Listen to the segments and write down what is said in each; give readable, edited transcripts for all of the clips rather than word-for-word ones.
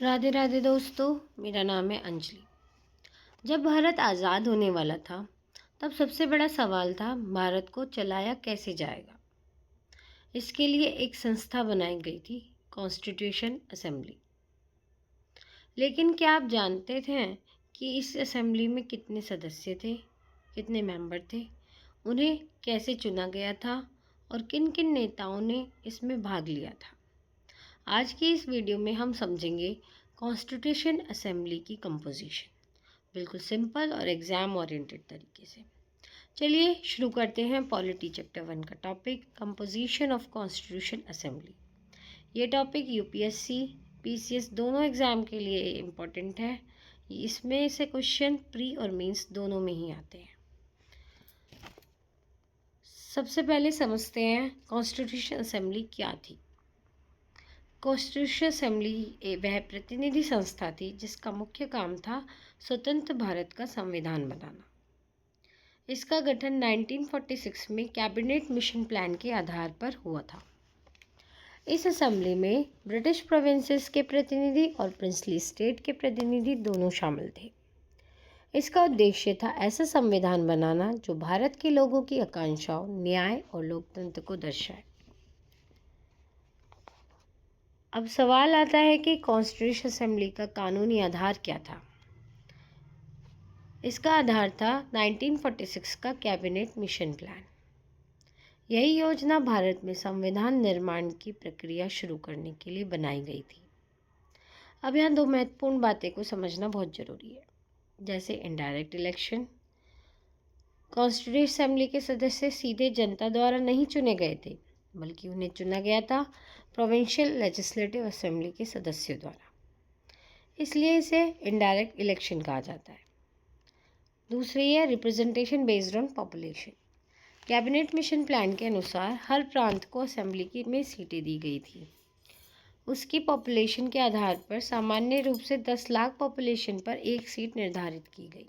राधे राधे दोस्तों, मेरा नाम है अंजलि। जब भारत आज़ाद होने वाला था, तब सबसे बड़ा सवाल था भारत को चलाया कैसे जाएगा। इसके लिए एक संस्था बनाई गई थी, कॉन्स्टिट्यूशन असेंबली। लेकिन क्या आप जानते थे कि इस असेंबली में कितने सदस्य थे, कितने मेंबर थे, उन्हें कैसे चुना गया था और किन किन नेताओं ने इसमें भाग लिया था। आज की इस वीडियो में हम समझेंगे कॉन्स्टिट्यूशन असेंबली की कंपोजिशन, बिल्कुल सिंपल और एग्ज़ाम ओरिएंटेड तरीके से। चलिए शुरू करते हैं पॉलिटी चैप्टर 1 का topic, composition of constitution assembly. ये टॉपिक यूपीएससी पीसीएस दोनों एग्ज़ाम के लिए इम्पोर्टेंट है। इसमें से क्वेश्चन प्री और मेंस दोनों में ही आते हैं। सबसे पहले समझते हैं कॉन्स्टिट्यूशन असेंबली क्या थी। कॉन्स्टिट्यूशन असेंबली वह प्रतिनिधि संस्था थी जिसका मुख्य काम था स्वतंत्र भारत का संविधान बनाना। इसका गठन 1946 में कैबिनेट मिशन प्लान के आधार पर हुआ था। इस असेंबली में ब्रिटिश प्रोविंसेस के प्रतिनिधि और प्रिंसली स्टेट के प्रतिनिधि दोनों शामिल थे। इसका उद्देश्य था ऐसा संविधान बनाना जो भारत के लोगों की आकांक्षाओं, न्याय और लोकतंत्र को दर्शाए। अब सवाल आता है कि कॉन्स्टिट्यूशन असेंबली का कानूनी आधार क्या था। इसका आधार था 1946 का कैबिनेट मिशन प्लान। यही योजना भारत में संविधान निर्माण की प्रक्रिया शुरू करने के लिए बनाई गई थी। अब यहाँ दो महत्वपूर्ण बातें को समझना बहुत ज़रूरी है, जैसे इनडायरेक्ट इलेक्शन। कॉन्स्टिट्यूशन असेंबली के सदस्य सीधे जनता द्वारा नहीं चुने गए थे, बल्कि उन्हें चुना गया था प्रोविंशियल लेजिस्लेटिव असेंबली के सदस्यों द्वारा। इसलिए इसे इनडायरेक्ट इलेक्शन कहा जाता है। दूसरी है representation based on population. Cabinet mission plan के अनुसार हर प्रांत को असेंबली में सीटें दी गई थी। उसकी पॉपुलेशन के आधार पर सामान्य रूप से 10 लाख पॉपुलेशन पर एक सीट निर्धारित की गई।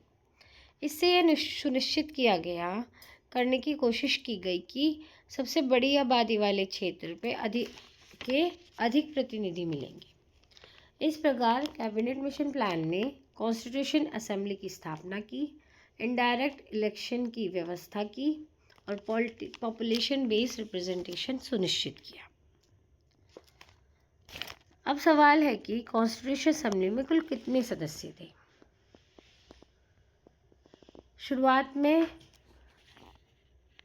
इससे यह सुनिश्चित किया गया करने की कोशिश की गई कि सबसे बड़ी आबादी वाले क्षेत्र पे अधिक प्रतिनिधि मिलेंगे। इस प्रकार कैबिनेट मिशन प्लान ने कॉन्स्टिट्यूशन असेंबली की स्थापना की, इनडायरेक्ट इलेक्शन की व्यवस्था की और पॉपुलेशन बेस्ड रिप्रेजेंटेशन सुनिश्चित किया। अब सवाल है कि कॉन्स्टिट्यूशन असेंबली में कुल कितने सदस्य थे। शुरुआत में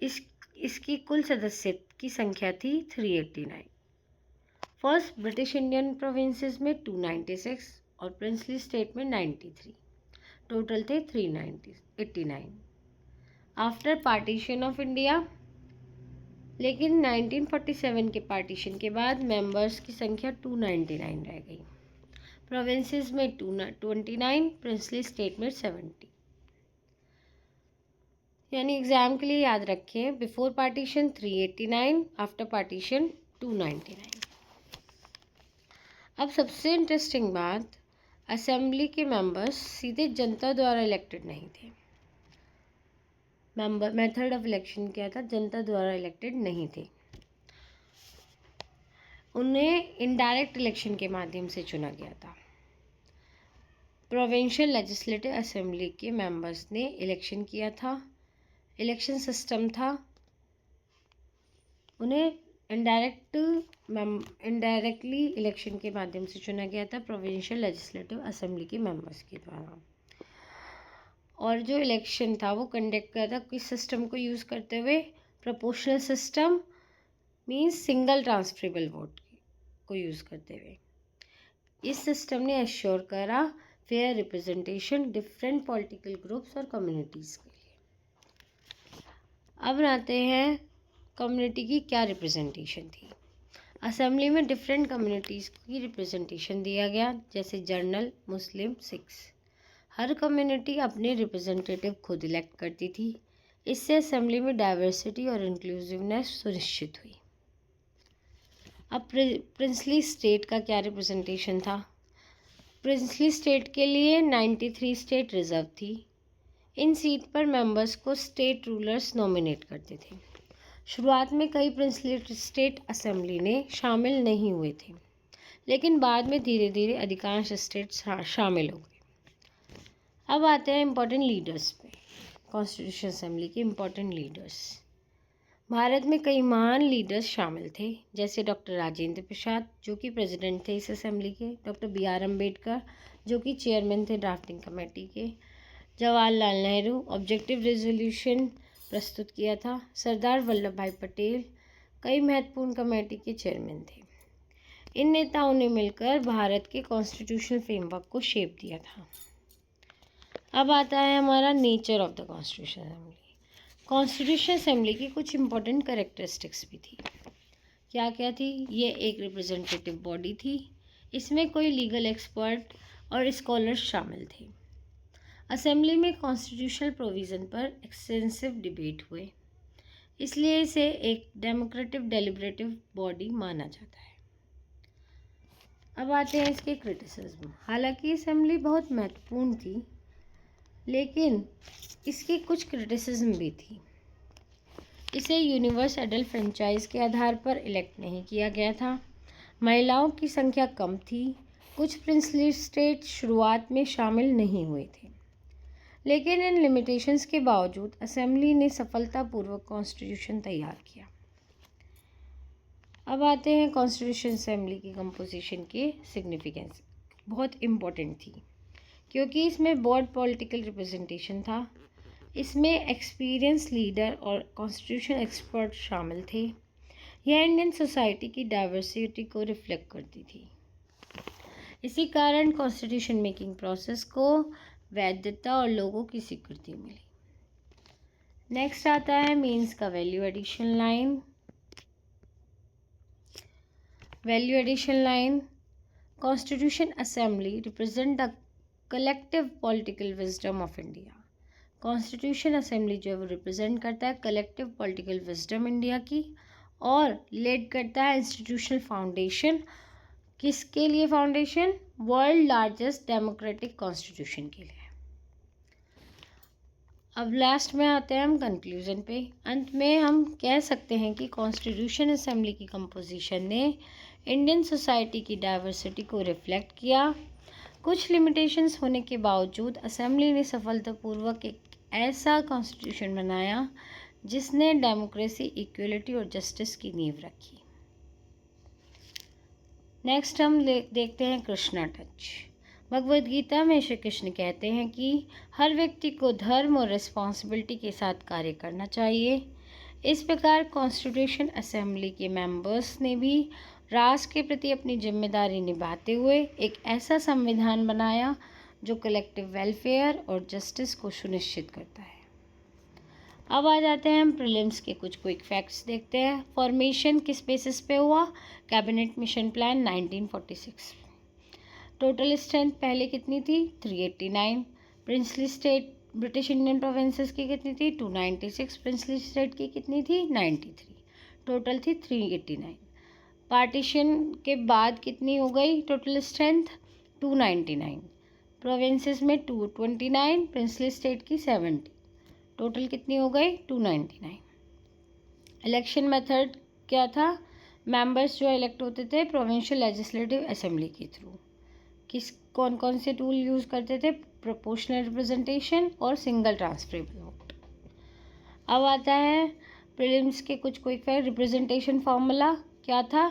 इसकी कुल सदस्य की संख्या थी 389। फर्स्ट ब्रिटिश इंडियन प्रोविंसेस में 296 और प्रिंसली स्टेट में 93। टोटल थे 389 आफ्टर पार्टीशन ऑफ इंडिया। लेकिन 1947 के पार्टीशन के बाद मेंबर्स की संख्या 299 रह गई। प्रोविंसेस में 229, प्रिंसली स्टेट में 70। यानी एग्जाम के लिए याद रखें, बिफोर पार्टीशन 389, आफ्टर पार्टीशन 299। अब सबसे इंटरेस्टिंग बात, असेंबली के मेंबर्स सीधे जनता द्वारा इलेक्टेड नहीं थे। मेथड ऑफ इलेक्शन क्या था, जनता द्वारा इलेक्टेड नहीं थे। उन्हें इनडायरेक्ट इलेक्शन के माध्यम से चुना गया था। प्रोविंशियल लेजिस्लेटिव असेंबली के मेंबर्स ने इलेक्शन किया था। इलेक्शन सिस्टम था, उन्हें इनडायरेक्टली इलेक्शन के माध्यम से चुना गया था प्रोविंशियल लेजिस्लेटिव असेंबली के मेंबर्स के द्वारा। और जो इलेक्शन था वो कंडक्ट किया था किस सिस्टम को यूज़ करते हुए, proportional system means single transferable vote को यूज़ करते हुए। इस सिस्टम ने एश्योर करा fair representation different political groups और कम्युनिटीज़ के लिए। अब आते हैं कम्युनिटी की क्या रिप्रेजेंटेशन थी। असेंबली में डिफरेंट कम्युनिटीज़ की रिप्रेजेंटेशन दिया गया, जैसे जर्नल, मुस्लिम, सिख्स। हर कम्युनिटी अपने रिप्रेजेंटेटिव खुद इलेक्ट करती थी। इससे असेंबली में डाइवर्सिटी और इंक्लूसिवनेस सुनिश्चित हुई। अब प्रिंसली स्टेट का क्या रिप्रेजेंटेशन था। प्रिंसली स्टेट के लिए 93 स्टेट रिजर्व थी। इन सीट पर मेंबर्स को स्टेट रूलर्स नॉमिनेट करते थे। शुरुआत में कई प्रिंसली स्टेट असेंबली में शामिल नहीं हुए थे, लेकिन बाद में धीरे धीरे अधिकांश स्टेट्स शामिल हो गए। अब आते हैं इम्पोर्टेंट लीडर्स पे। कॉन्स्टिट्यूशन असेंबली के इम्पोर्टेंट लीडर्स। भारत में कई महान लीडर्स शामिल थे, जैसे डॉक्टर राजेंद्र प्रसाद जो कि प्रेसिडेंट थे इस असेंबली के, डॉक्टर बी आर अम्बेडकर जो कि चेयरमैन थे ड्राफ्टिंग कमेटी के, जवाहरलाल नेहरू ऑब्जेक्टिव रेजोल्यूशन प्रस्तुत किया था, सरदार वल्लभ भाई पटेल कई महत्वपूर्ण कमेटी के चेयरमैन थे। इन नेताओं ने मिलकर भारत के कॉन्स्टिट्यूशनल फ्रेमवर्क को शेप दिया था। अब आता है हमारा nature of the constitution assembly. Constitution assembly की कुछ इंपॉर्टेंट कैरेक्टरिस्टिक्स भी थी। क्या क्या थी? ये एक रिप्रेजेंटेटिव बॉडी थी। इसमें कोई लीगल एक्सपर्ट और स्कॉलर्स शामिल थे। असेंबली में कॉन्स्टिट्यूशनल प्रोविज़न पर एक्सटेंसिव डिबेट हुए, इसलिए इसे एक डेमोक्रेटिक डेलिब्रेटिव बॉडी माना जाता है। अब आते हैं इसके क्रिटिसिज्म। हालांकि असेंबली बहुत महत्वपूर्ण थी, लेकिन इसकी कुछ क्रिटिसिज्म भी थी। इसे यूनिवर्स एडल्ट फ्रेंचाइज के आधार पर इलेक्ट नहीं किया गया था। महिलाओं की संख्या कम थी। कुछ प्रिंसली स्टेट शुरुआत में शामिल नहीं हुए थे, लेकिन इन लिमिटेशंस के बावजूद असेंबली ने सफलतापूर्वक कॉन्स्टिट्यूशन तैयार किया। अब आते हैं कॉन्स्टिट्यूशन असेंबली की कंपोजिशन के सिग्निफिकेंस। बहुत इम्पोर्टेंट थी क्योंकि इसमें ब्रॉड पॉलिटिकल रिप्रेजेंटेशन था। इसमें एक्सपीरियंस लीडर और कॉन्स्टिट्यूशन एक्सपर्ट शामिल थे। यह इंडियन सोसाइटी की डाइवर्सिटी को रिफ्लेक्ट करती थी। इसी कारण कॉन्स्टिट्यूशन मेकिंग प्रोसेस को वैधता और लोगों की स्वीकृति मिली। नेक्स्ट आता है मीन्स का value addition line. Value addition line. Constitution assembly represent the collective political wisdom of India. Constitution assembly जो है वो रिप्रेजेंट करता है कलेक्टिव पॉलिटिकल विजडम इंडिया की, और लीड करता है इंस्टीट्यूशनल फाउंडेशन। किसके लिए foundation? World largest democratic constitution के लिए। अब लास्ट में आते हैं हम कंक्लूजन पे। अंत में हम कह सकते हैं कि कॉन्स्टिट्यूशन असेंबली की कंपोजिशन ने इंडियन सोसाइटी की डाइवर्सिटी को रिफ्लेक्ट किया। कुछ लिमिटेशंस होने के बावजूद असेंबली ने सफलतापूर्वक एक ऐसा कॉन्स्टिट्यूशन बनाया जिसने डेमोक्रेसी, इक्वलिटी और जस्टिस की नींव रखी। नेक्स्ट हम देखते हैं कृष्णा टच। भगवद गीता में श्री कृष्ण कहते हैं कि हर व्यक्ति को धर्म और रिस्पॉन्सिबिलिटी के साथ कार्य करना चाहिए। इस प्रकार कॉन्स्टिट्यूशन असेंबली के मेंबर्स ने भी राष्ट्र के प्रति अपनी जिम्मेदारी निभाते हुए एक ऐसा संविधान बनाया जो कलेक्टिव वेलफेयर और जस्टिस को सुनिश्चित करता है। अब आ जाते हैं हम प्रीलिम्स के कुछ क्विक फैक्ट्स देखते हैं। फॉर्मेशन किस बेसिस पे हुआ? Cabinet mission plan 1946। Total strength पहले कितनी थी? 389। Princely state British Indian provinces की कितनी थी? 296। प्रिंसली स्टेट की कितनी थी? 93। टोटल थी 389। पार्टीशन के बाद कितनी हो गई टोटल स्ट्रेंथ? 299। प्रोविंसेस में 229, प्रिंसली स्टेट की 70। टोटल कितनी हो गई? 299। इलेक्शन मेथड क्या था? मेंबर्स जो इलेक्ट होते थे प्रोविंशियल लेजिस्लेटिव असेंबली के थ्रू। कौन कौन से टूल यूज़ करते थे? प्रोपोर्शनल रिप्रेजेंटेशन और सिंगल ट्रांसफरेबल वोट। अब आता है प्रीलिम्स के कुछ क्विक फैक्ट। रिप्रेजेंटेशन फॉर्मूला क्या था?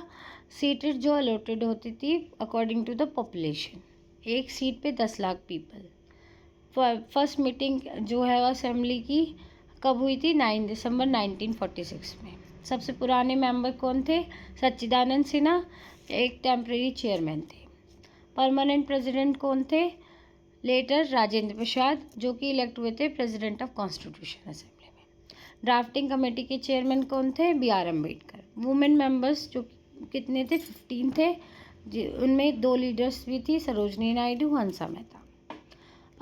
सीटें जो अलॉटेड होती थी अकॉर्डिंग टू द पॉपुलेशन। एक सीट पे 10 लाख पीपल। फर्स्ट मीटिंग जो है असेंबली की कब हुई थी? 9 दिसंबर 1946 में। सबसे पुराने मेंबर कौन थे? सच्चिदानंद सिन्हा एक टेम्परेरी चेयरमैन थे। परमानेंट प्रेसिडेंट कौन थे? लेटर राजेंद्र प्रसाद जो कि इलेक्ट हुए थे प्रेसिडेंट ऑफ कॉन्स्टिट्यूशन असेंबली में। ड्राफ्टिंग कमेटी के चेयरमैन कौन थे? B R Ambedkar. Women members जो कितने थे? 15 थे। उनमें 2 लीडर्स भी थी, सरोजनी नायडू, हंसा मेहता।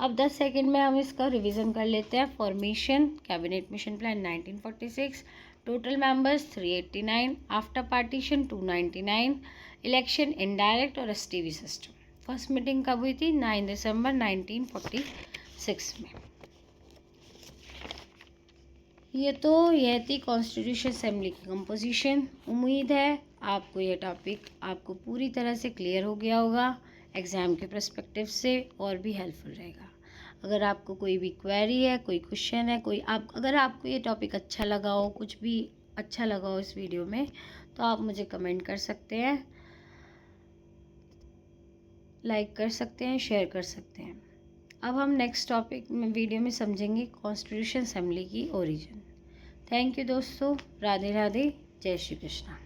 अब 10 सेकंड में हम इसका रिवीजन कर लेते हैं। Formation cabinet mission plan 1946। Total members 389। After partition 299। Election indirect और एसटीवी सिस्टम। फर्स्ट मीटिंग कब हुई थी? 9 दिसंबर 1946 में। यह थी कॉन्स्टिट्यूशन असेंबली की कंपोजिशन। उम्मीद है आपको ये टॉपिक आपको पूरी तरह से क्लियर हो गया होगा, एग्ज़ाम के पर्सपेक्टिव से और भी हेल्पफुल रहेगा। अगर आपको कोई भी क्वेरी है, कोई क्वेश्चन है, अगर आपको ये टॉपिक अच्छा लगा हो, कुछ भी अच्छा लगा हो इस वीडियो में, तो आप मुझे कमेंट कर सकते हैं, लाइक कर सकते हैं, शेयर कर सकते हैं। अब हम नेक्स्ट टॉपिक में वीडियो में समझेंगे कॉन्स्टिट्यूशन असेंबली की ओरिजिन। थैंक यू दोस्तों। राधे राधे। जय श्री कृष्णा।